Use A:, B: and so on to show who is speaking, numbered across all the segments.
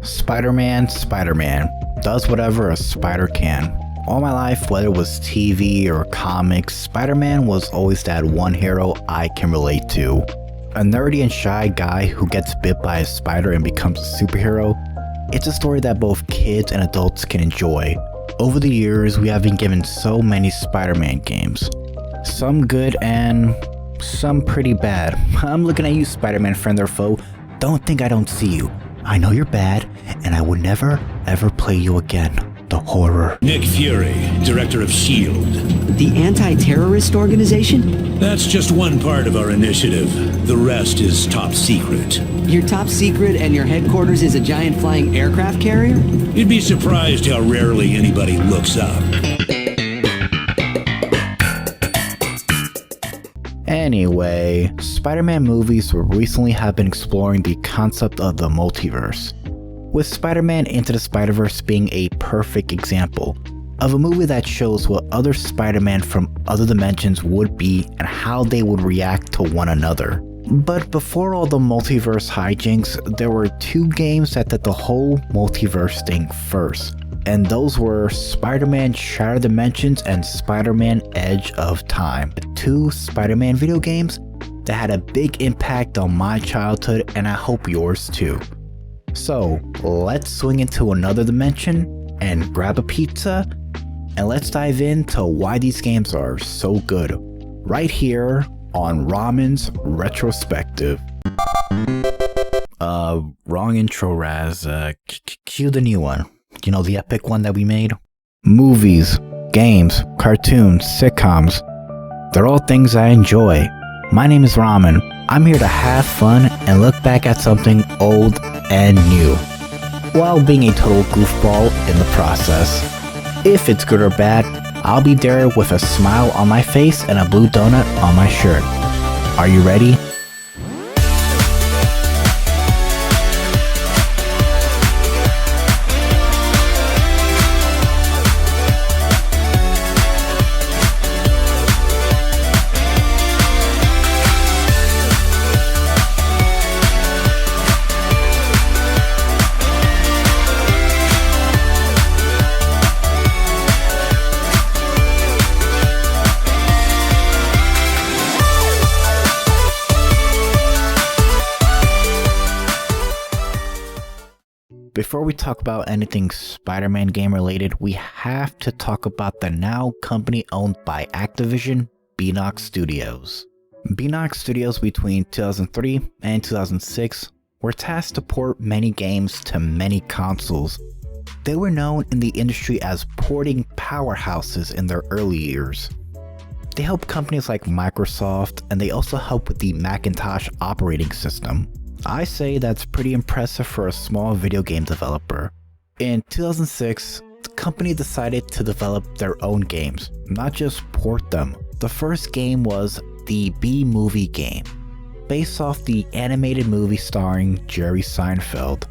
A: Spider-Man does whatever a spider can. All my life, whether it was TV or comics, Spider-Man was always that one hero I can relate to. A nerdy and shy guy who gets bit by a spider and becomes a superhero. It's a story that both kids and adults can enjoy. Over the years, we have been given so many Spider-Man games. Some good and some pretty bad. I'm looking at you, Spider-Man friend or foe. Don't think I don't see you. I know you're bad, and I would never, ever play you again. The horror.
B: Nick Fury, director of S.H.I.E.L.D.
C: The anti-terrorist organization?
B: That's just one part of our initiative. The rest is top secret.
C: Your top secret and your headquarters is a giant flying aircraft carrier?
B: You'd be surprised how rarely anybody looks up.
A: Anyway, Spider-Man movies recently have been exploring the concept of the multiverse, with Spider-Man Into the Spider-Verse being a perfect example of a movie that shows what other Spider-Man from other dimensions would be and how they would react to one another. But before all the multiverse hijinks, there were two games that did the whole multiverse thing first, and those were Spider-Man Shattered Dimensions and Spider-Man Edge of Time. Two Spider-Man video games that had a big impact on my childhood, and I hope yours too. So let's swing into another dimension and grab a pizza, and let's dive into why these games are so good, right here on Ramen's Retrospective. Wrong intro, Raz. Cue the new one. You know, the epic one that we made? Movies, games, cartoons, sitcoms. They're all things I enjoy. My name is Ramen. I'm here to have fun and look back at something old and new, while being a total goofball in the process. If it's good or bad, I'll be there with a smile on my face and a blue donut on my shirt. Are you ready? Before we talk about anything Spider-Man game related, we have to talk about the now company owned by Activision, beenox Studios. beenox Studios between 2003 and 2006 were tasked to port many games to many consoles. They were known in the industry as porting powerhouses in their early years. They helped companies like Microsoft, and they also helped with the Macintosh operating system. I say that's pretty impressive for a small video game developer. In 2006, the company decided to develop their own games, not just port them. The first game was the B-movie game, based off the animated movie starring Jerry Seinfeld.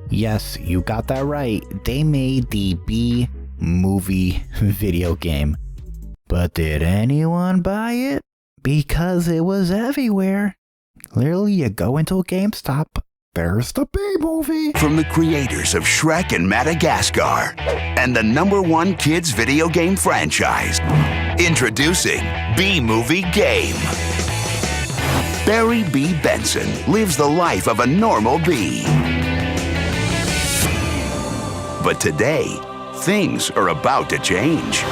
A: Yes, you got that right, they made the B-movie video game. But did anyone buy it? Because it was everywhere. Literally, you go into a GameStop, there's the B-movie.
D: From the creators of Shrek and Madagascar, and the #1 kids video game franchise, introducing B-Movie Game. Barry B. Benson lives the life of a normal bee. But today, things are about to change.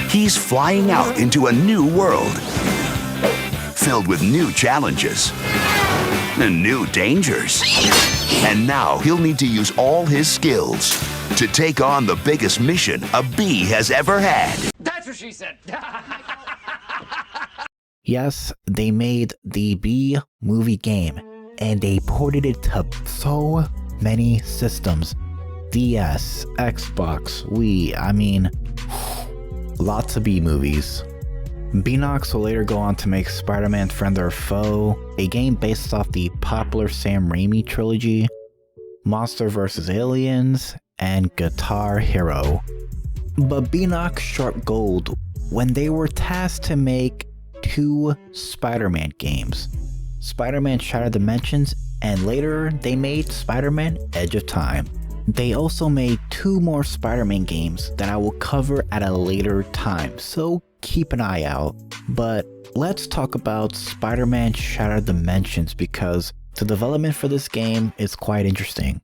D: He's flying out into a new world, filled with new challenges and new dangers. And now he'll need to use all his skills to take on the biggest mission a bee has ever had.
E: That's what she said.
A: Yes, they made the B-movie game, and they ported it to so many systems. DS, Xbox, Wii, I mean, lots of B-movies. beenox will later go on to make Spider-Man Friend or Foe, a game based off the popular Sam Raimi trilogy, Monster vs. Aliens, and Guitar Hero. But beenox struck gold when they were tasked to make two Spider-Man games, Spider-Man Shattered Dimensions and later they made Spider-Man Edge of Time. They also made 2 more Spider-Man games that I will cover at a later time, so keep an eye out. But let's talk about Spider-Man Shattered Dimensions because the development for this game is quite interesting.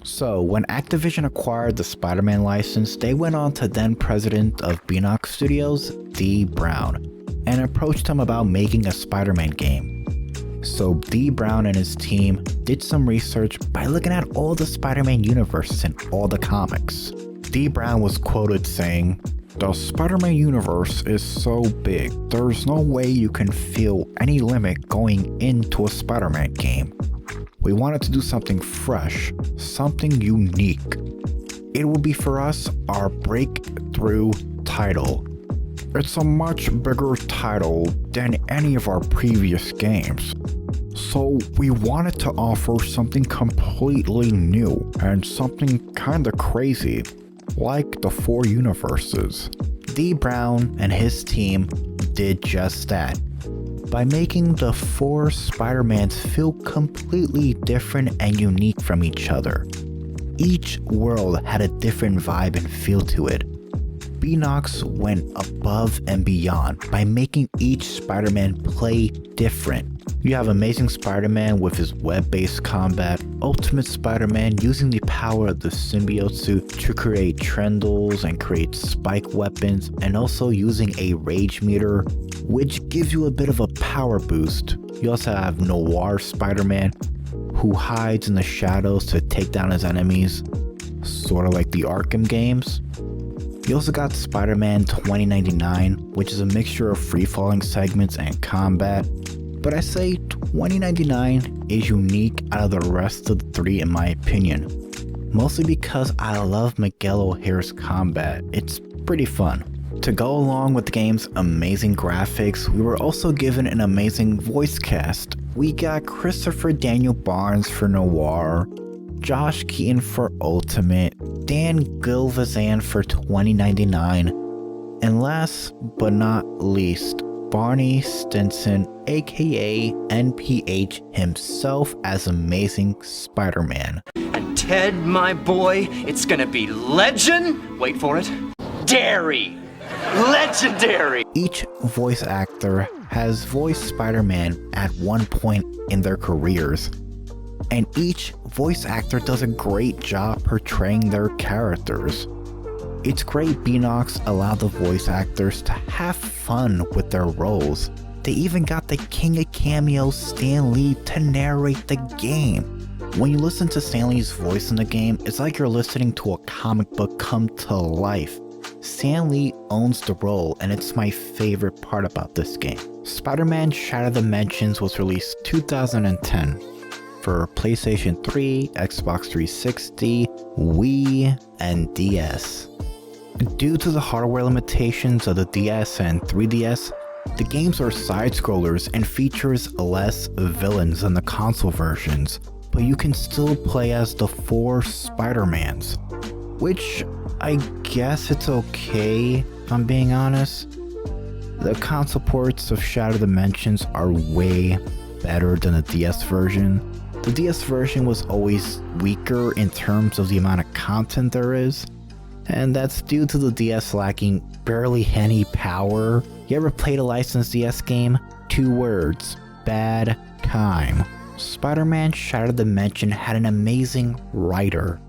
A: So, when Activision acquired the Spider-Man license, they went on to then president of beenox Studios, Dee Brown, and approached him about making a Spider-Man game. So Dee Brown and his team did some research by looking at all the Spider-Man universes in all the comics. Dee Brown was quoted saying, "The Spider-Man universe is so big, there's no way you can feel any limit going into a Spider-Man game. We wanted to do something fresh, something unique. It will be for us our breakthrough title. It's a much bigger title than any of our previous games. So we wanted to offer something completely new and something kinda crazy, like the 4 universes." Dee Brown and his team did just that, by making the 4 Spider-Mans feel completely different and unique from each other. Each world had a different vibe and feel to it. beenox went above and beyond by making each Spider-Man play different. You have Amazing Spider-Man with his web-based combat, Ultimate Spider-Man using the power of the symbiote suit to create trendles and create spike weapons, and also using a rage meter, which gives you a bit of a power boost. You also have Noir Spider-Man, who hides in the shadows to take down his enemies, sort of like the Arkham games. You also got Spider-Man 2099, which is a mixture of free-falling segments and combat. But I say 2099 is unique out of the rest of the 3 in my opinion. Mostly because I love Miguel O'Hare's combat, it's pretty fun. To go along with the game's amazing graphics, we were also given an amazing voice cast. We got Christopher Daniel Barnes for Noir, Josh Keaton for Ultimate, Dan Gilvezan for 2099, and last but not least, Barney Stinson, aka NPH himself as Amazing Spider-Man.
E: And Ted, my boy, it's gonna be legend, wait for it, dairy. Legendary!
A: Each voice actor has voiced Spider-Man at one point in their careers, and each voice actor does a great job portraying their characters. It's great beenox allowed the voice actors to have fun with their roles. They even got the king of cameos, Stan Lee, to narrate the game. When you listen to Stan Lee's voice in the game, it's like you're listening to a comic book come to life. Stan Lee owns the role, and it's my favorite part about this game. Spider-Man Shattered Dimensions was released 2010 for PlayStation 3, Xbox 360, Wii, and DS. Due to the hardware limitations of the DS and 3DS, the games are side-scrollers and features less villains than the console versions, but you can still play as the 4 Spider-Mans, which I guess it's okay if I'm being honest. The console ports of Shattered Dimensions are way better than the DS version. The DS version was always weaker in terms of the amount of content there is, and that's due to the DS lacking barely any power. You ever played a licensed DS game? 2 words: bad time. Spider-Man Shattered Dimension had an amazing writer,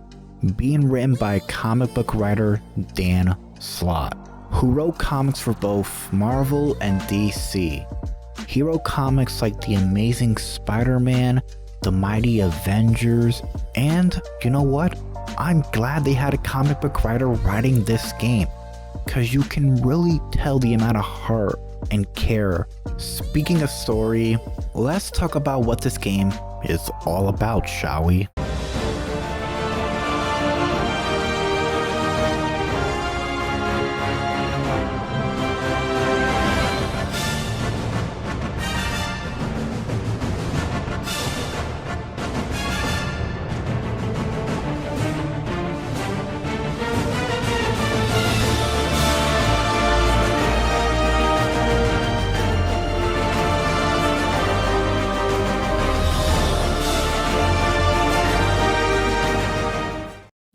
A: being written by comic book writer Dan Slott, who wrote comics for both Marvel and DC. He wrote comics like The Amazing Spider-Man, The Mighty Avengers, and you know what? I'm glad they had a comic book writer writing this game, cause you can really tell the amount of heart and care. Speaking of story, let's talk about what this game is all about, shall we?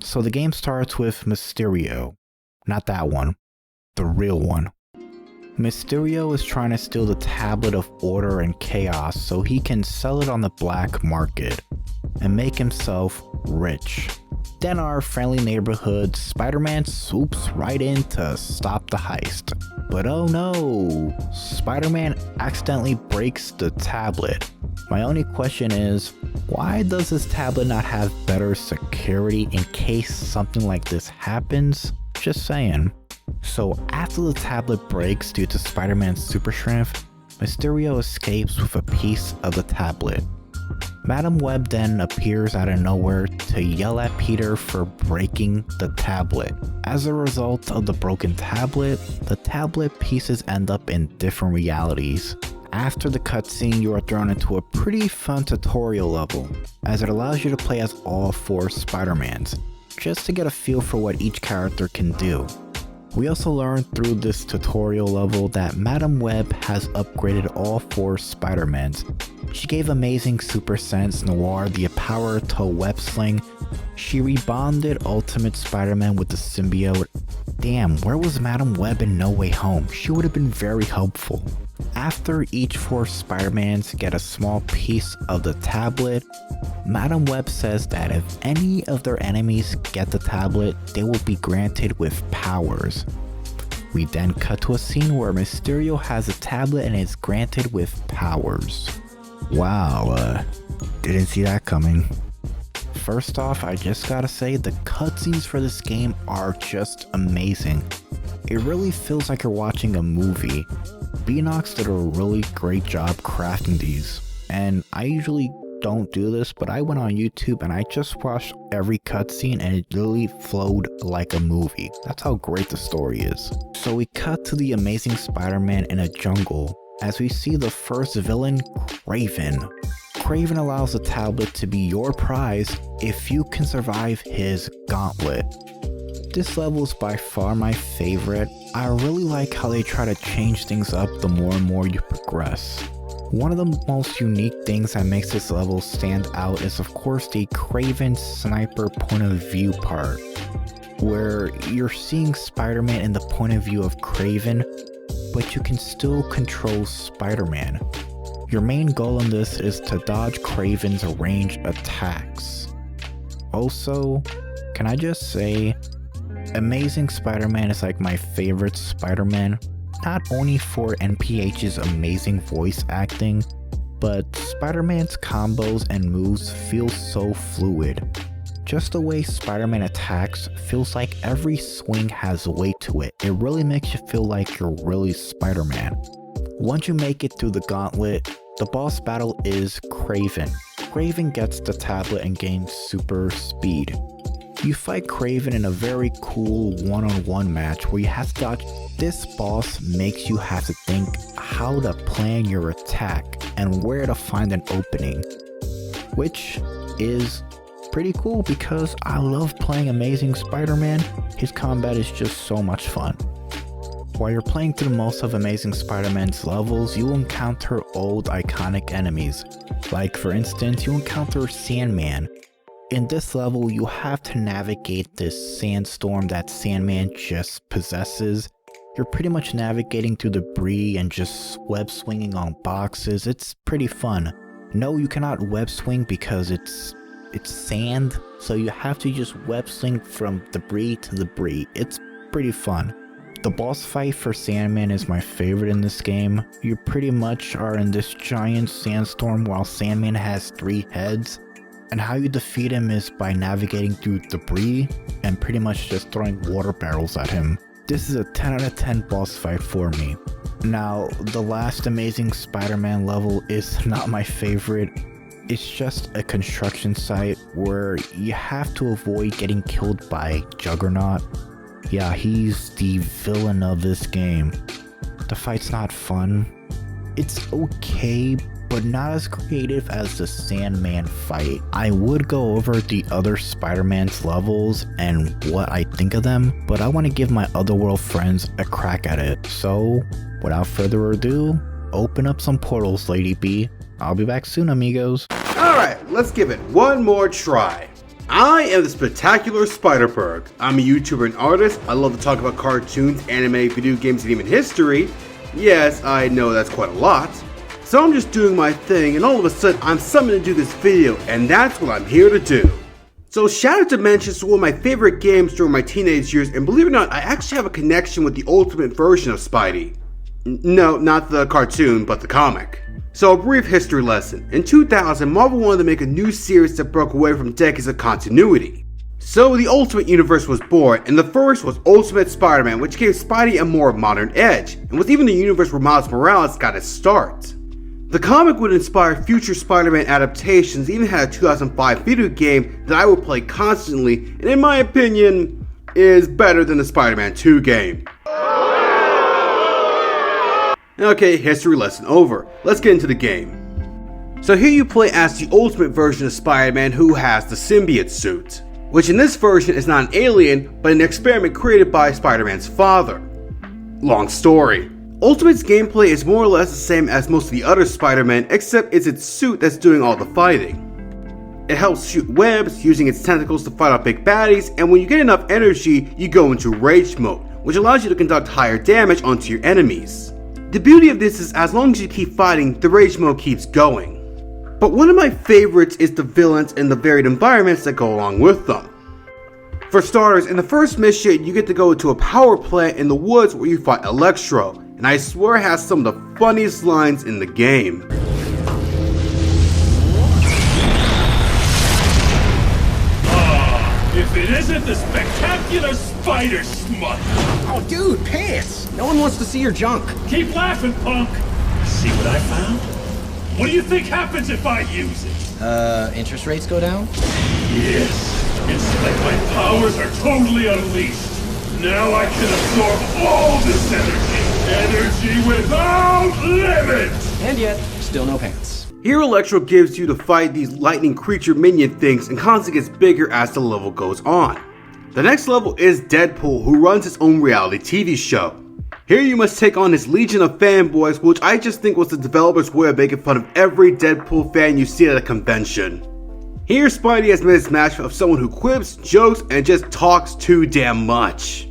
A: So the game starts with Mysterio. Not that one. The real one. Mysterio is trying to steal the tablet of order and chaos so he can sell it on the black market and make himself rich. Then our friendly neighborhood Spider-Man swoops right in to stop the heist. But oh no, Spider-Man accidentally breaks the tablet. My only question is, why does this tablet not have better security in case something like this happens? Just saying. So after the tablet breaks due to Spider-Man's super strength, Mysterio escapes with a piece of the tablet. Madam Web then appears out of nowhere to yell at Peter for breaking the tablet. As a result of the broken tablet, the tablet pieces end up in different realities. After the cutscene, you are thrown into a pretty fun tutorial level, as it allows you to play as all 4 Spider-Mans, just to get a feel for what each character can do. We also learned through this tutorial level that Madam Web has upgraded all 4 Spider-Mans. She gave Amazing Super Sense Noir the power to web sling. She rebonded Ultimate Spider-Man with the symbiote. Damn, where was Madam Web in No Way Home? She would have been very helpful. After each 4 Spider-Mans get a small piece of the tablet, Madam Web says that if any of their enemies get the tablet, they will be granted with powers. We then cut to a scene where Mysterio has a tablet and is granted with powers. Wow, didn't see that coming. First off, I just gotta say the cutscenes for this game are just amazing. It really feels like you're watching a movie. beenox did a really great job crafting these, and I usually don't do this, but I went on YouTube and I just watched every cutscene and it literally flowed like a movie. That's how great the story is. So we cut to the Amazing Spider-Man in a jungle as we see the first villain, Kraven. Kraven allows the tablet to be your prize if you can survive his gauntlet. This level is by far my favorite. I really like how they try to change things up the more and more you progress. One of the most unique things that makes this level stand out is of course the Kraven sniper point of view part, where you're seeing Spider-Man in the point of view of Kraven, but you can still control Spider-Man. Your main goal in this is to dodge Kraven's ranged attacks. Also, can I just say, Amazing Spider-Man is like my favorite Spider-Man, not only for NPH's amazing voice acting, but Spider-Man's combos and moves feel so fluid. Just the way Spider-Man attacks feels like every swing has weight to it. It really makes you feel like you're really Spider-Man. Once you make it through the gauntlet, the boss battle is Kraven. Kraven gets the tablet and gains super speed. You fight Kraven in a very cool one-on-one match where you have to dodge. This boss makes you have to think how to plan your attack and where to find an opening, which is pretty cool because I love playing Amazing Spider-Man. His combat is just so much fun. While you're playing through most of Amazing Spider-Man's levels, you will encounter old iconic enemies. Like for instance, you encounter Sandman. In this level, you have to navigate this sandstorm that Sandman just possesses. You're pretty much navigating through debris and just web swinging on boxes. It's pretty fun. No, you cannot web swing because it's sand, so you have to just web swing from debris to debris. It's pretty fun. The boss fight for Sandman is my favorite in this game. You pretty much are in this giant sandstorm while Sandman has 3 heads. And how you defeat him is by navigating through debris and pretty much just throwing water barrels at him. This is a 10 out of 10 boss fight for me. Now, the last Amazing Spider-Man level is not my favorite. It's just a construction site where you have to avoid getting killed by Juggernaut. Yeah, he's the villain of this game. The fight's not fun. It's okay, but not as creative as the Sandman fight. I would go over the other Spider-Man's levels and what I think of them, but I want to give my Otherworld friends a crack at it. So, without further ado, open up some portals, Lady B. I'll be back soon, amigos.
F: Alright, let's give it one more try. I am the Spectacular Spiderberg. I'm a YouTuber and artist. I love to talk about cartoons, anime, video games, and even history. Yes, I know that's quite a lot. So I'm just doing my thing, and all of a sudden I'm summoned to do this video, and that's what I'm here to do. So Shattered Dimensions is one of my favorite games during my teenage years, and believe it or not, I actually have a connection with the ultimate version of Spidey. No, not the cartoon, but the comic. So a brief history lesson. In 2000, Marvel wanted to make a new series that broke away from decades of continuity. So the Ultimate Universe was born, and the first was Ultimate Spider-Man, which gave Spidey a more modern edge, and was even the universe where Miles Morales got his start. The comic would inspire future Spider-Man adaptations, even had a 2005 video game that I would play constantly, and in my opinion, is better than the Spider-Man 2 game. Okay, history lesson over. Let's get into the game. So here you play as the ultimate version of Spider-Man who has the symbiote suit, which in this version is not an alien, but an experiment created by Spider-Man's father. Long story. Ultimate's gameplay is more or less the same as most of the other Spider-Man, except it's its suit that's doing all the fighting. It helps shoot webs, using its tentacles to fight off big baddies, and when you get enough energy, you go into rage mode, which allows you to conduct higher damage onto your enemies. The beauty of this is as long as you keep fighting, the rage mode keeps going. But one of my favorites is the villains and the varied environments that go along with them. For starters, in the first mission, you get to go to a power plant in the woods where you fight Electro, and I swear it has some of the funniest lines in the game.
B: If it isn't the spectacular spider smut!
C: Oh, dude, pants! No one wants to see your junk.
B: Keep laughing, punk! See what I found? What do you think happens if I use it?
C: Interest rates go down?
B: Yes, it's like my powers are totally unleashed. Now I can absorb all this energy. Energy without limit!
C: And yet, still no pants.
F: Here Electro gives you to fight these lightning creature minion things and constantly gets bigger as the level goes on. The next level is Deadpool, who runs his own reality TV show. Here you must take on his legion of fanboys, which I just think was the developer's way of making fun of every Deadpool fan you see at a convention. Here Spidey has made his match of someone who quips, jokes, and just talks too damn much.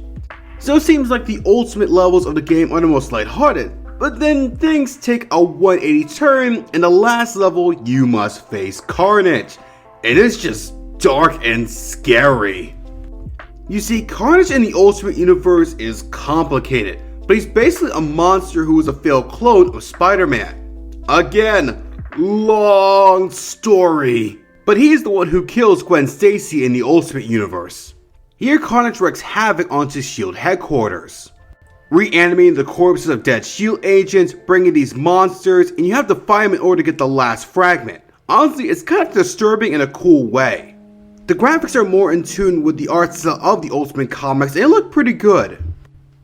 F: So it seems like the ultimate levels of the game are the most lighthearted, but then things take a 180 turn, and the last level you must face Carnage. It is just dark and scary. You see, Carnage in the Ultimate Universe is complicated, but he's basically a monster who is a failed clone of Spider-Man. Again, long story. But he's the one who kills Gwen Stacy in the Ultimate Universe. Here Carnage wreaks havoc onto S.H.I.E.L.D. headquarters, reanimating the corpses of dead S.H.I.E.L.D. agents, bringing these monsters, and you have to fight them in order to get the last fragment. Honestly, it's kind of disturbing in a cool way. The graphics are more in tune with the art style of the Ultimate comics, and they look pretty good.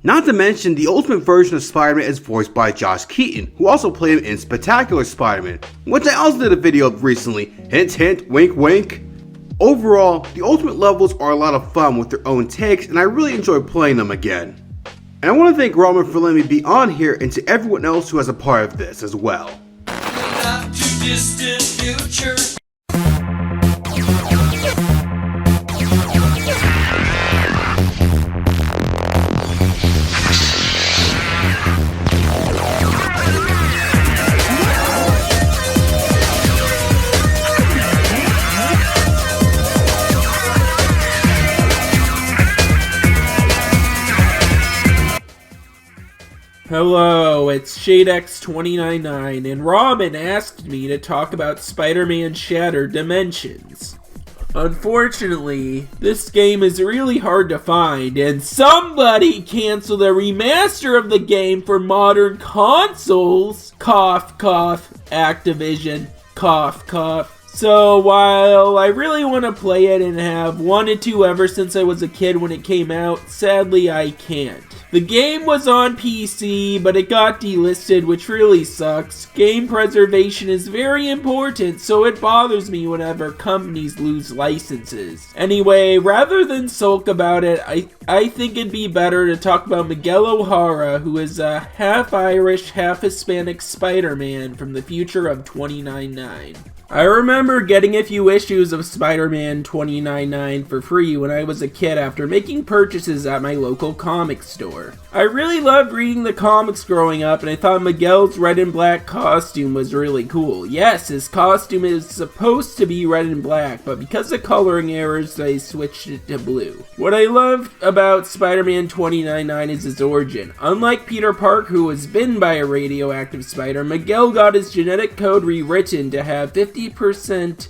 F: Not to mention, the Ultimate version of Spider-Man is voiced by Josh Keaton, who also played him in Spectacular Spider-Man, which I also did a video of recently. Hint hint, wink wink. Overall, the Ultimate levels are a lot of fun with their own takes, and I really enjoy playing them again. And I want to thank Roman for letting me be on here, and to everyone else who has a part of this as well.
G: Not too distant future.
H: Hello, it's ShadeX299, and Robin asked me to talk about Spider-Man Shattered Dimensions. Unfortunately, this game is really hard to find, and somebody canceled a remaster of the game for modern consoles. Cough, cough, Activision, cough, cough. So while I really want to play it and have wanted to ever since I was a kid when it came out, sadly I can't. The game was on PC, but it got delisted, which really sucks. Game preservation is very important, so it bothers me whenever companies lose licenses. Anyway, rather than sulk about it, I think it'd be better to talk about Miguel O'Hara, who is a half-Irish, half-Hispanic Spider-Man from the future of 2099. I remember getting a few issues of Spider-Man 2099 for free when I was a kid after making purchases at my local comic store. I really loved reading the comics growing up, and I thought Miguel's red and black costume was really cool. Yes, his costume is supposed to be red and black, but because of coloring errors, they switched it to blue. What I loved about Spider-Man 2099 is his origin. Unlike Peter Parker, who was bitten by a radioactive spider, Miguel got his genetic code rewritten to have 50%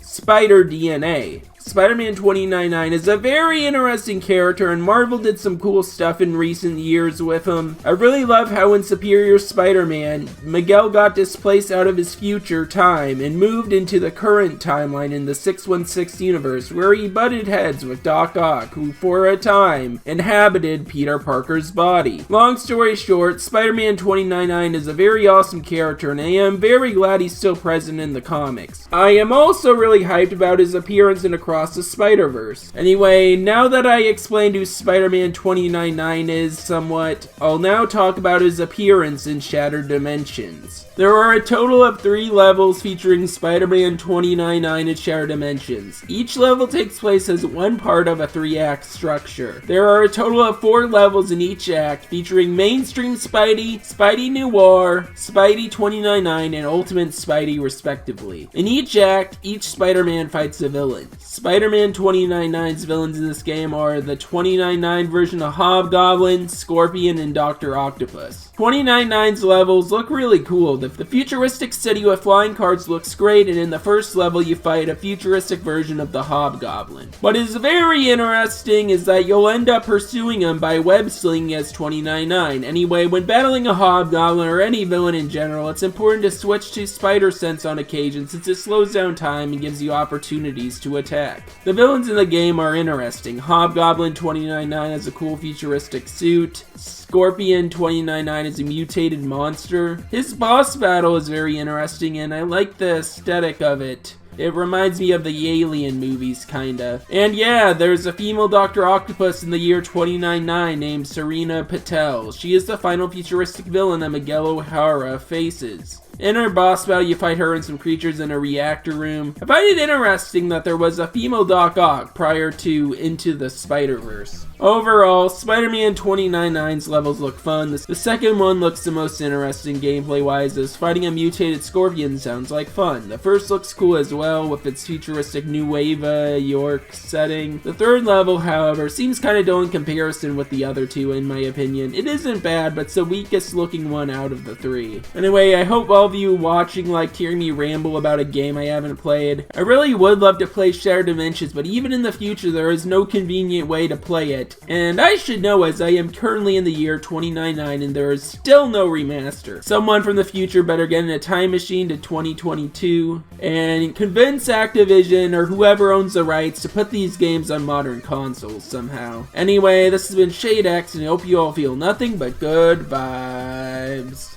H: spider DNA. Spider-Man 2099 is a very interesting character, and Marvel did some cool stuff in recent years with him. I really love how in Superior Spider-Man, Miguel got displaced out of his future time and moved into the current timeline in the 616 universe, where he butted heads with Doc Ock, who for a time inhabited Peter Parker's body. Long story short, Spider-Man 2099 is a very awesome character, and I am very glad he's still present in the comics. I am also really hyped about his appearance in Across the Spider-Verse. Anyway, now that I explained who Spider-Man 2099 is somewhat, I'll now talk about his appearance in Shattered Dimensions. There are a total of 3 levels featuring Spider-Man 2099 in Shattered Dimensions. Each level takes place as one part of a 3-act structure. There are a total of 4 levels in each act featuring Mainstream Spidey, Spidey Noir, Spidey 2099, and Ultimate Spidey respectively. In each act, each Spider-Man fights a villain. Spider-Man 2099's villains in this game are the 2099 version of Hobgoblin, Scorpion, and Dr. Octopus. 2099's levels look really cool. The futuristic city with flying cars looks great, and in the first level you fight a futuristic version of the Hobgoblin. What is very interesting is that you'll end up pursuing him by web-slinging as 2099. Anyway, when battling a Hobgoblin or any villain in general, it's important to switch to Spider Sense on occasion since it slows down time and gives you opportunities to attack. The villains in the game are interesting. Hobgoblin 2099 has a cool futuristic suit. Scorpion 2099 is a mutated monster. His boss battle is very interesting, and I like the aesthetic of it. It reminds me of the Alien movies, kinda. And yeah, there's a female Dr. Octopus in the year 2099 named Serena Patel. She is the final futuristic villain that Miguel O'Hara faces. In her boss battle, you fight her and some creatures in a reactor room. I find it interesting that there was a female Doc Ock prior to Into the Spider-Verse. Overall, Spider-Man 2099's levels look fun. The second one looks the most interesting gameplay-wise, as fighting a mutated Scorpion sounds like fun. The first looks cool as well, with its futuristic New York setting. The third level, however, seems kinda dull in comparison with the other two, in my opinion. It isn't bad, but it's the weakest looking one out of the 3. Anyway, I hope all of you watching liked hearing me ramble about a game I haven't played. I really would love to play Shattered Dimensions, but even in the future there is no convenient way to play it. And I should know, as I am currently in the year 2099 and there is still no remaster. Someone from the future better get in a time machine to 2022 and convince Activision or whoever owns the rights to put these games on modern consoles somehow. Anyway, this has been ShadeX, and I hope you all feel nothing but good vibes.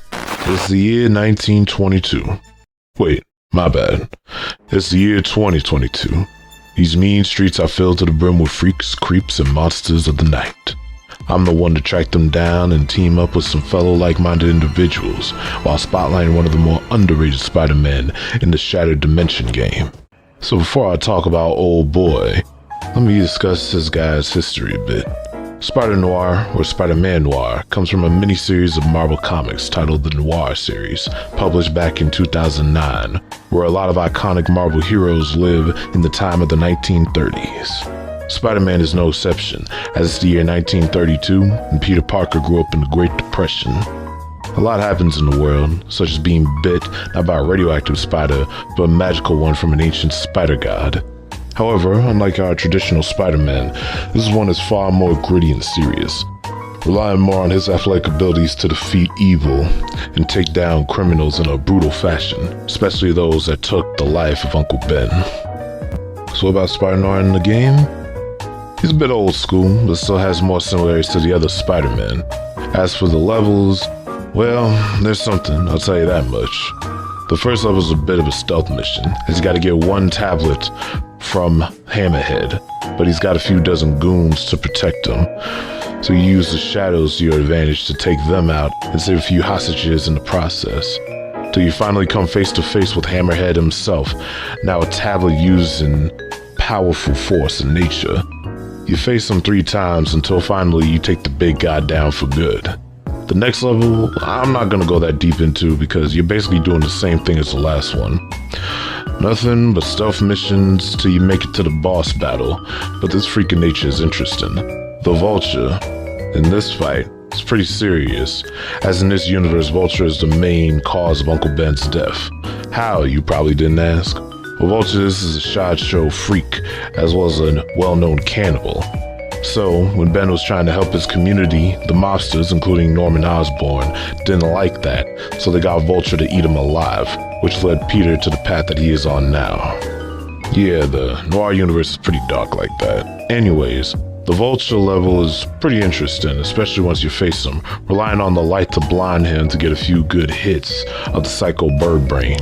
I: It's the year 1922. Wait, my bad. It's the year 2022. These mean streets are filled to the brim with freaks, creeps, and monsters of the night. I'm the one to track them down and team up with some fellow like-minded individuals while spotlighting one of the more underrated Spider-Men in the Shattered Dimension game. So before I talk about old boy, let me discuss this guy's history a bit. Spider-Noir, or Spider-Man Noir, comes from a miniseries of Marvel Comics titled the Noir series, published back in 2009, where a lot of iconic Marvel heroes live in the time of the 1930s. Spider-Man is no exception, as it's the year 1932, and Peter Parker grew up in the Great Depression. A lot happens in the world, such as being bit not by a radioactive spider, but a magical one from an ancient spider god. However, unlike our traditional Spider-Man, this one is far more gritty and serious, relying more on his athletic abilities to defeat evil and take down criminals in a brutal fashion, especially those that took the life of Uncle Ben. So what about Spider-Noir in the game? He's a bit old school, but still has more similarities to the other Spider-Man. As for the levels, well, there's something, I'll tell you that much. The first level is a bit of a stealth mission, as you gotta get one tablet from Hammerhead, but he's got a few dozen goons to protect him. So you use the shadows to your advantage to take them out and save a few hostages in the process. Till you finally come face to face with Hammerhead himself, now a tablet using powerful force in nature. You face him 3 times until finally you take the big guy down for good. The next level, I'm not gonna go that deep into because you're basically doing the same thing as the last one. Nothing but stealth missions till you make it to the boss battle, but this freak of nature is interesting. The Vulture, in this fight, is pretty serious, as in this universe Vulture is the main cause of Uncle Ben's death. How, you probably didn't ask? Well, Vulture is a sideshow freak, as well as a well-known cannibal. So, when Ben was trying to help his community, the mobsters, including Norman Osborn, didn't like that, so they got Vulture to eat him alive, which led Peter to the path that he is on now. Yeah, the Noir universe is pretty dark like that. Anyways, the Vulture level is pretty interesting, especially once you face him, relying on the light to blind him to get a few good hits of the Psycho Bird Brain.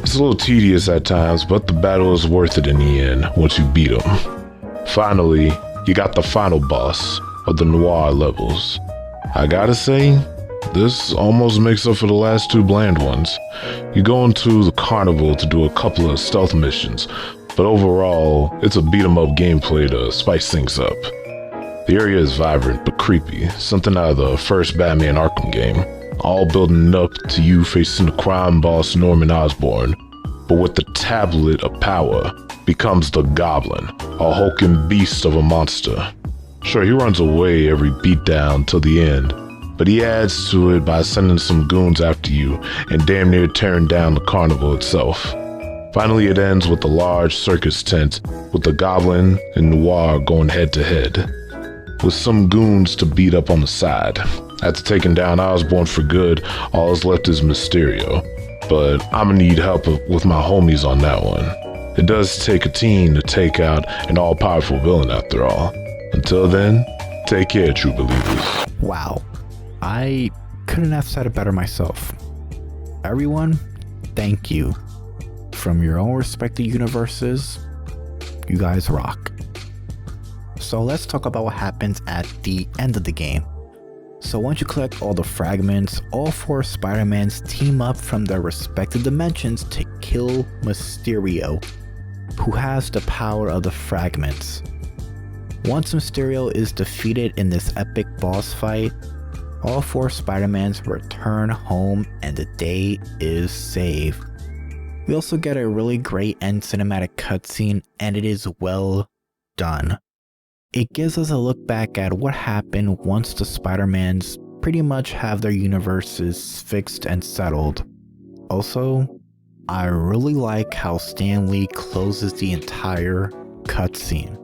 I: It's a little tedious at times, but the battle is worth it in the end once you beat him. Finally, you got the final boss of the Noir levels. I gotta say, this almost makes up for the last 2 bland ones. You go into the carnival to do a couple of stealth missions, but overall, it's a beat-em-up gameplay to spice things up. The area is vibrant but creepy, something out of the first Batman Arkham game, all building up to you facing the crime boss Norman Osborn, but with the tablet of power, becomes the Goblin, a hulking beast of a monster. Sure, he runs away every beatdown till the end, but he adds to it by sending some goons after you and damn near tearing down the carnival itself. Finally, it ends with a large circus tent with the Goblin and Noir going head to head, with some goons to beat up on the side. After taking down Osborn for good, all is left is Mysterio, but I'ma need help with my homies on that one. It does take a team to take out an all-powerful villain after all. Until then, take care, true believers.
A: Wow, I couldn't have said it better myself. Everyone, thank you. From your own respective universes, you guys rock. So let's talk about what happens at the end of the game. So once you collect all the fragments, all 4 Spider-Mans team up from their respective dimensions to kill Mysterio, who has the power of the fragments. Once Mysterio is defeated in this epic boss fight, all 4 Spider-Mans return home and the day is saved. We also get a really great end cinematic cutscene, and it is well done. It gives us a look back at what happened once the Spider-Mans pretty much have their universes fixed and settled. Also, I really like how Stan Lee closes the entire cutscene.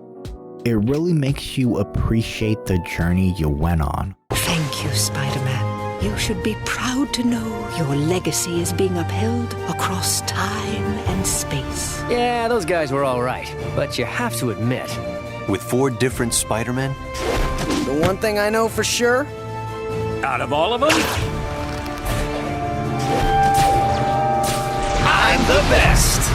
A: It really makes you appreciate the journey you went on.
J: Thank you, Spider-Man. You should be proud to know your legacy is being upheld across time and space.
E: Yeah, those guys were all right, but you have to admit,
K: with 4 different Spider-Men?
E: the one thing I know for sure,
L: out of all of them,
E: I'm the best.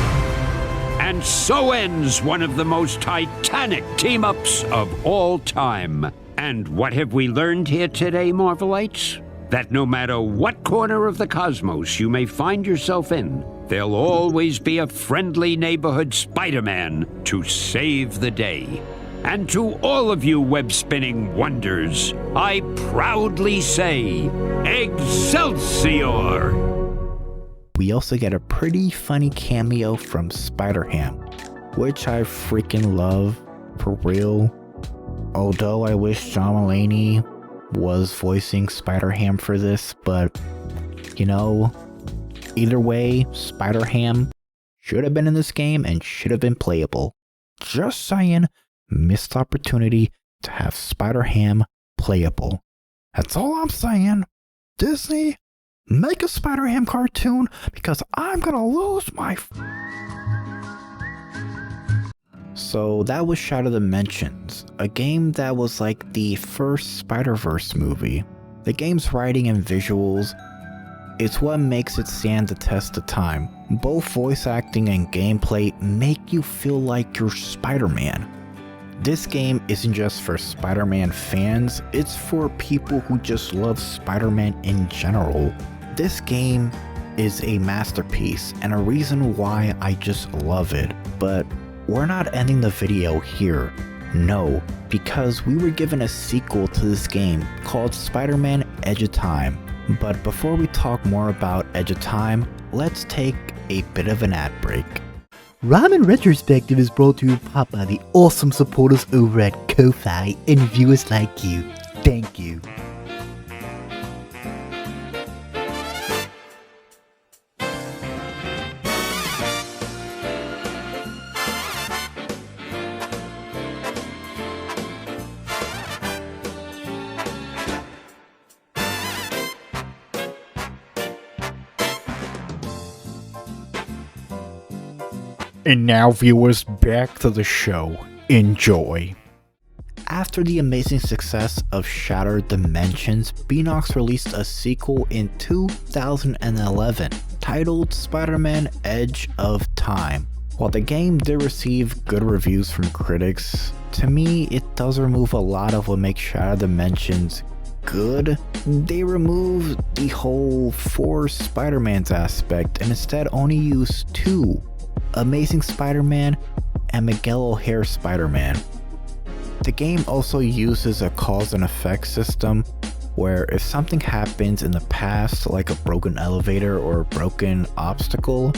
L: And so ends one of the most titanic team-ups of all time. And what have we learned here today, Marvelites? That no matter what corner of the cosmos you may find yourself in, there'll always be a friendly neighborhood Spider-Man to save the day. And to all of you web-spinning wonders, I proudly say, Excelsior!
A: We also get a pretty funny cameo from Spider-Ham, which I freaking love, for real. Although I wish John Mulaney was voicing Spider-Ham for this, but you know, either way, Spider-Ham should have been in this game and should have been playable. Just saying, missed opportunity to have Spider-Ham playable. That's all I'm saying. Disney, make a Spider-Ham cartoon because I'm gonna lose my... So that was Shattered Dimensions, a game that was like the first Spider-Verse movie. The game's writing and visuals, it's what makes it stand the test of time. Both voice acting and gameplay make you feel like you're Spider-Man. This game isn't just for Spider-Man fans, it's for people who just love Spider-Man in general. This game is a masterpiece and a reason why I just love it. But we're not ending the video here. No, because we were given a sequel to this game called Spider-Man Edge of Time. But before we talk more about Edge of Time, let's take a bit of an ad break.
M: Ramen Retrospective is brought to you by the awesome supporters over at Ko-Fi and viewers like you. Thank you.
A: And now viewers, back to the show. Enjoy. After the amazing success of Shattered Dimensions, beenox released a sequel in 2011 titled Spider-Man Edge of Time. While the game did receive good reviews from critics, to me it does remove a lot of what makes Shattered Dimensions good. They removed the whole 4 Spider-Mans aspect and instead only use 2. Amazing Spider-Man and Miguel O'Hare Spider-Man. The game also uses a cause and effect system where if something happens in the past, like a broken elevator or a broken obstacle,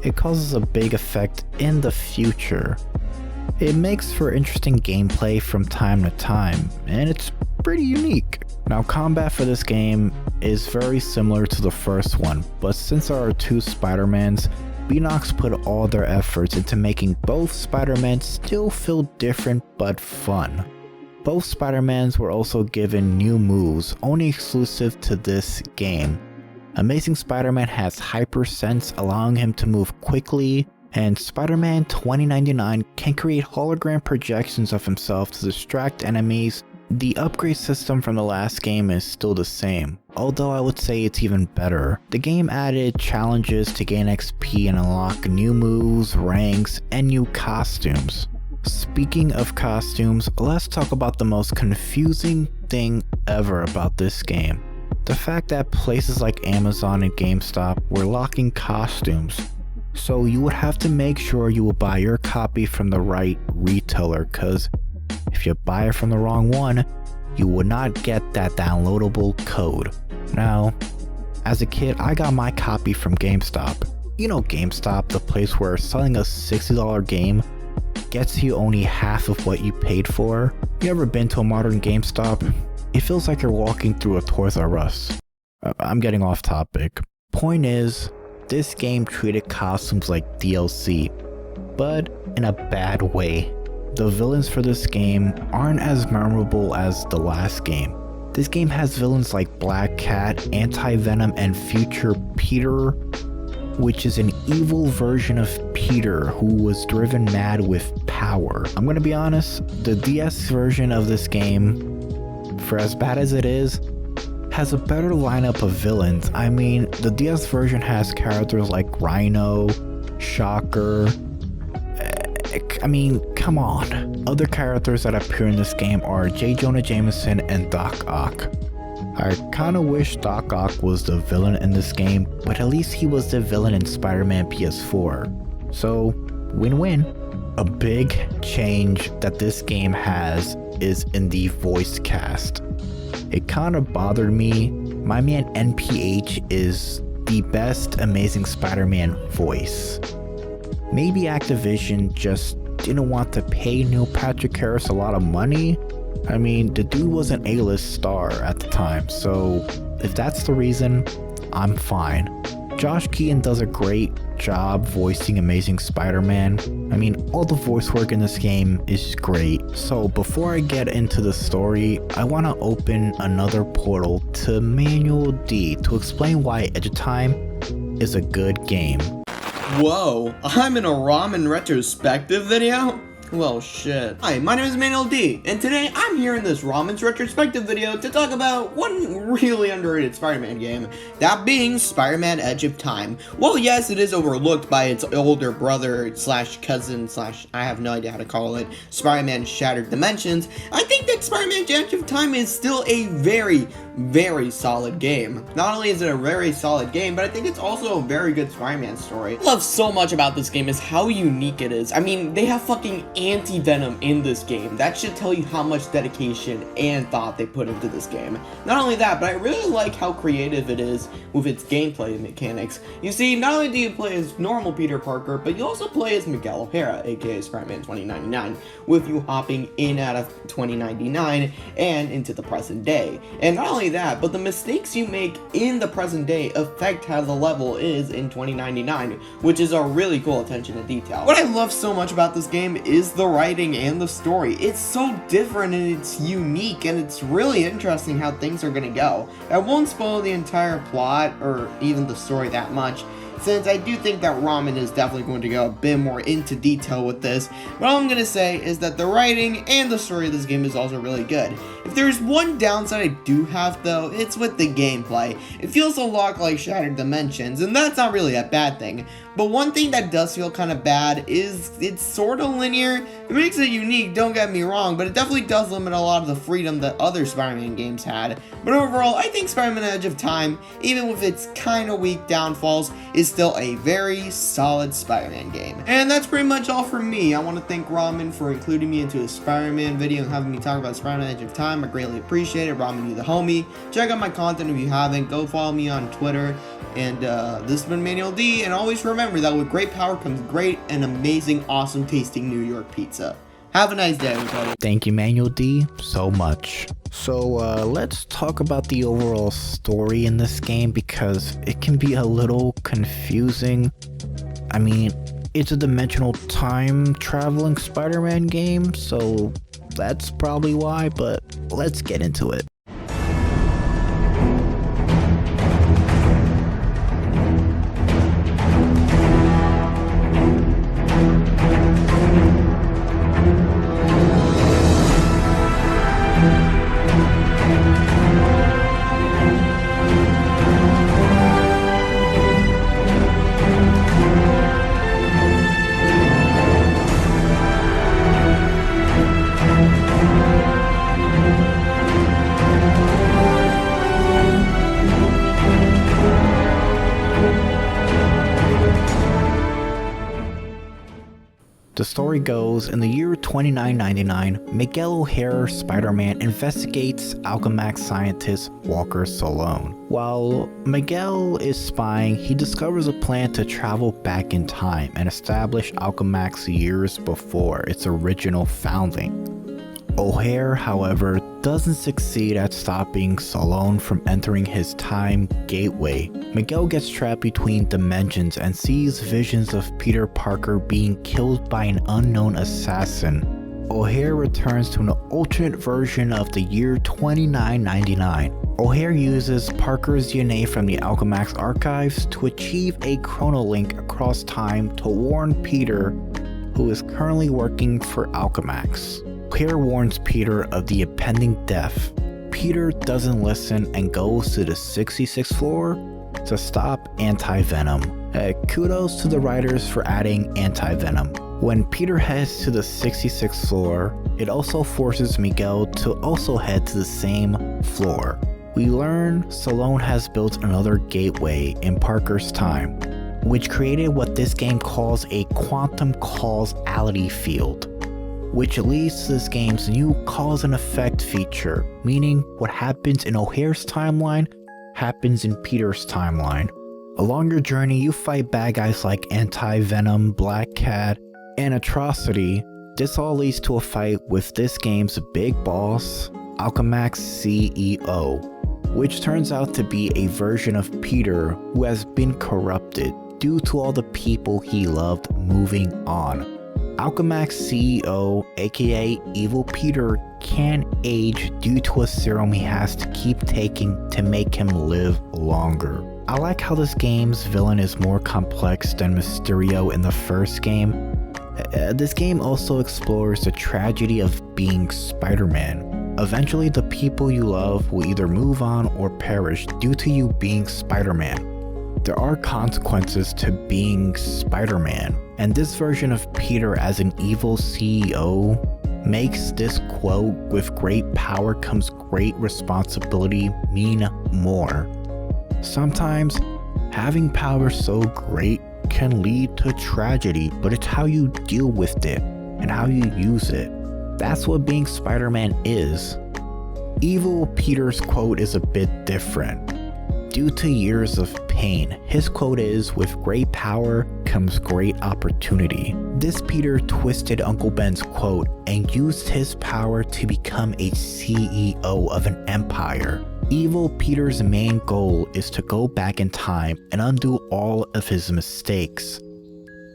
A: it causes a big effect in the future. It makes for interesting gameplay from time to time, and it's pretty unique. Now, combat for this game is very similar to the first one, but since there are 2 Spider-Mans, beenox put all their efforts into making both Spider-Man still feel different but fun. Both Spider-Mans were also given new moves only exclusive to this game. Amazing Spider-Man has Hyper Sense, allowing him to move quickly, and Spider-Man 2099 can create hologram projections of himself to distract enemies. The upgrade system from the last game is still the same, although I would say it's even better. The game added challenges to gain XP and unlock new moves, ranks, and new costumes. Speaking of costumes, let's talk about the most confusing thing ever about this game. The fact that places like Amazon and GameStop were locking costumes. So you would have to make sure you will buy your copy from the right retailer, cause if you buy it from the wrong one, you would not get that downloadable code. Now, as a kid, I got my copy from GameStop. You know GameStop, the place where selling a $60 game gets you only half of what you paid for. You ever been to a modern GameStop? It feels like you're walking through a Toys R Us. I'm getting off topic. Point is, this game treated costumes like DLC, but in a bad way. The villains for this game aren't as memorable as the last game. This game has villains like Black Cat, Anti-Venom, and Future Peter, which is an evil version of Peter who was driven mad with power. I'm gonna be honest, the DS version of this game, for as bad as it is, has a better lineup of villains. I mean, the DS version has characters like Rhino, Shocker. I mean, come on. Other characters that appear in this game are J. Jonah Jameson and Doc Ock. I kinda wish Doc Ock was the villain in this game, but at least he was the villain in Spider-Man PS4. So, win-win. A big change that this game has is in the voice cast. It kinda bothered me. My man NPH is the best Amazing Spider-Man voice. Maybe Activision just didn't want to pay Neil Patrick Harris a lot of money. I mean, the dude was an A-list star at the time, so if that's the reason, I'm fine. Josh Keaton does a great job voicing Amazing Spider-Man. I mean, all the voice work in this game is great. So before I get into the story, I want to open another portal to Manual D to explain why Edge of Time is a good game.
N: Whoa, I'm in a ramen retrospective video? Well, shit. Hi, my name is Manuel D, and today I'm here in this ramen's retrospective video to talk about one really underrated Spider-Man game, that being Spider-Man Edge of Time. Well, yes, it is overlooked by its older brother slash cousin slash, I have no idea how to call it, Spider-Man Shattered Dimensions. I think that Spider-Man Edge of Time is still a very solid game. Not only is it a very solid game, but I think it's also a very good Spider-Man story. What I love so much about this game is how unique it is. I mean, they have fucking anti-venom in this game. That should tell you how much dedication and thought they put into this game. Not only that, but I really like how creative it is with its gameplay mechanics. You see, not only do you play as normal Peter Parker, but you also play as Miguel O'Hara, aka Spider-Man 2099, with you hopping in out of 2099 and into the present day. And not only that, but the mistakes you make in the present day affect how the level is in 2099, which is a really cool attention to detail. What I love so much about this game is the writing and the story. It's so different and it's unique, and it's really interesting how things are gonna go. I won't spoil the entire plot or even the story that much, since I do think that Ramen is definitely going to go a bit more into detail with this, but all I'm going to say is that the writing and the story of this game is also really good. If there's one downside I do have though, it's with the gameplay. It feels a lot like Shattered Dimensions, and that's not really a bad thing. But one thing that does feel kind of bad is it's sort of linear. It makes it unique, don't get me wrong, but it definitely does limit a lot of the freedom that other Spider-Man games had. But overall, I think Spider-Man Edge of Time, even with its kind of weak downfalls, is still a very solid Spider-Man game. And that's pretty much all from me. I want to thank Ramen for including me into a Spider-Man video and having me talk about Spider-Man Edge of Time. I greatly appreciate it. Ramen, you the homie. Check out my content if you haven't. Go follow me on Twitter. And this has been Manuel D, and always remember that with great power comes great and amazing, awesome tasting New York pizza. Have a nice day, everybody.
A: Thank you, Manuel D, so much. So let's talk about the overall story in this game, because it can be a little confusing. I mean, it's a dimensional time traveling Spider-Man game, so that's probably why, but let's get into it. The story goes, in the year 2999, Miguel O'Hara Spider-Man investigates Alchemax scientist Walker Salone. While Miguel is spying, he discovers a plan to travel back in time and establish Alchemax years before its original founding. O'Hare, however, doesn't succeed at stopping Salone from entering his time gateway. Miguel gets trapped between dimensions and sees visions of Peter Parker being killed by an unknown assassin. O'Hare returns to an alternate version of the year 2999. O'Hare uses Parker's DNA from the Alchemax archives to achieve a chronolink across time to warn Peter, who is currently working for Alchemax. O'Hare warns Peter of the impending death. Peter doesn't listen and goes to the 66th floor to stop anti-venom. Kudos to the writers for adding anti-venom. When Peter heads to the 66th floor, it also forces Miguel to also head to the same floor. We learn Salone has built another gateway in Parker's time, which created what this game calls a quantum causality field, which leads to this game's new cause and effect feature, meaning what happens in O'Hare's timeline happens in Peter's timeline. Along your journey, you fight bad guys like Anti-Venom, Black Cat, and Atrocity. This all leads to a fight with this game's big boss, Alchemax CEO. which turns out to be a version of Peter who has been corrupted due to all the people he loved moving on. Alchemax CEO, aka Evil Peter, can't age due to a serum he has to keep taking to make him live longer. I like how this game's villain is more complex than Mysterio in the first game. This game also explores the tragedy of being Spider-Man. Eventually, the people you love will either move on or perish due to you being Spider-Man. There are consequences to being Spider-Man, and this version of Peter as an evil CEO makes this quote, "With great power comes great responsibility," mean more. Sometimes, having power so great can lead to tragedy, but it's how you deal with it and how you use it. That's what being Spider-Man is. Evil Peter's quote is a bit different. Due to years of pain, his quote is, "With great power comes great opportunity." This Peter twisted Uncle Ben's quote and used his power to become a CEO of an empire. Evil Peter's main goal is to go back in time and undo all of his mistakes.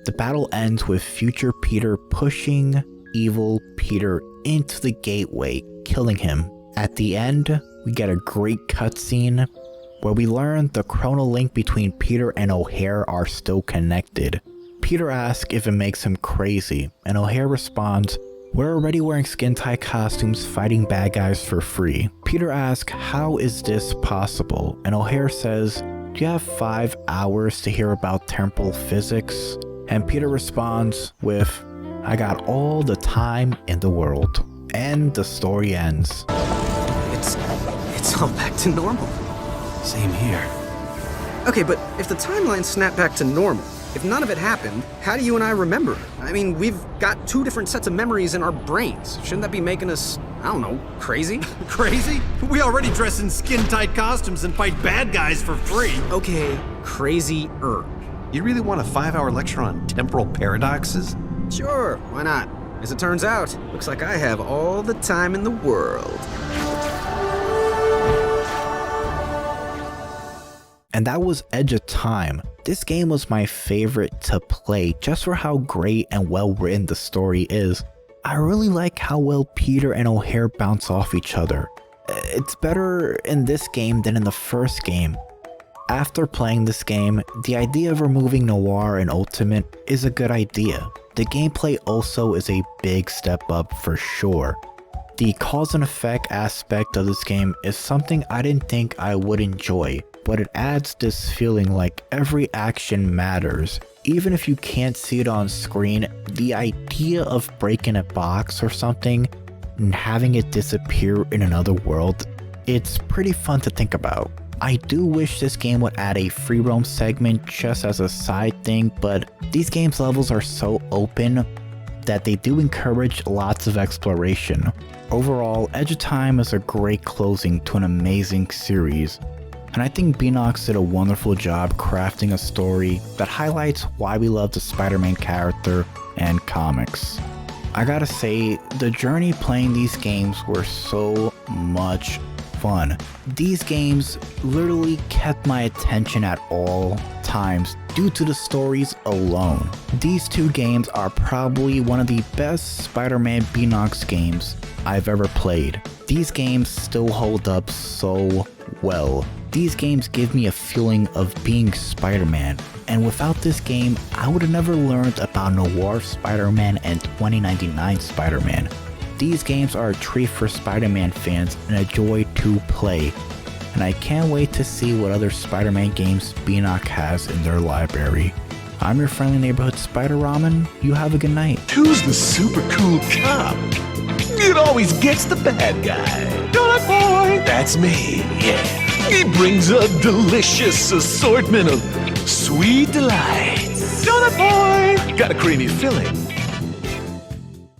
A: The battle ends with future Peter pushing Evil Peter into the gateway, killing him. At the end, we get a great cutscene where we learn the chrono link between Peter and O'Hare are still connected. Peter asks if it makes him crazy, and O'Hare responds, "We're already wearing skin-tight costumes fighting bad guys for free." Peter asks, "How is this possible?" And O'Hare says, "Do you have 5 hours to hear about temporal physics?" And Peter responds with, "I got all the time in the world." And the story ends.
O: It's all back to normal. Same here. Okay, but if the timeline snapped back to normal, if none of it happened, how do you and I remember it? I mean, we've got 2 different sets of memories in our brains. Shouldn't that be making us, I don't know, crazy?
P: Crazy? We already dress in skin-tight costumes and fight bad guys for free.
O: Okay, crazy-er.
P: You really want a 5-hour lecture on temporal paradoxes?
O: Sure, why not? As it turns out, looks like I have all the time in the world.
A: And that was Edge of Time. This game was my favorite to play just for how great and well written the story is. I really like how well Peter and O'Hare bounce off each other. It's better in this game than in the first game. After playing this game, the idea of removing Noir in Ultimate is a good idea. The gameplay also is a big step up for sure. The cause and effect aspect of this game is something I didn't think I would enjoy, but it adds this feeling like every action matters. Even if you can't see it on screen, the idea of breaking a box or something and having it disappear in another world, it's pretty fun to think about. I do wish this game would add a free roam segment just as a side thing, but these games' levels are so open that they do encourage lots of exploration. Overall, Edge of Time is a great closing to an amazing series, and I think beenox did a wonderful job crafting a story that highlights why we love the Spider-Man character and comics. I gotta say, the journey playing these games were so much fun. These games literally kept my attention at all times due to the stories alone. These 2 games are probably one of the best Spider-Man beenox games I've ever played. These games still hold up so well. These games give me a feeling of being Spider-Man, and without this game, I would have never learned about Noir Spider-Man and 2099 Spider-Man. These games are a treat for Spider-Man fans and a joy to play, and I can't wait to see what other Spider-Man games beenox has in their library. I'm your friendly neighborhood Spider Ramen. You have a good night.
Q: Who's the super cool cop? It always gets the bad guy. Donut boy! That's me, yeah. He brings a delicious assortment of sweet delights. Donut boy! Got a creamy filling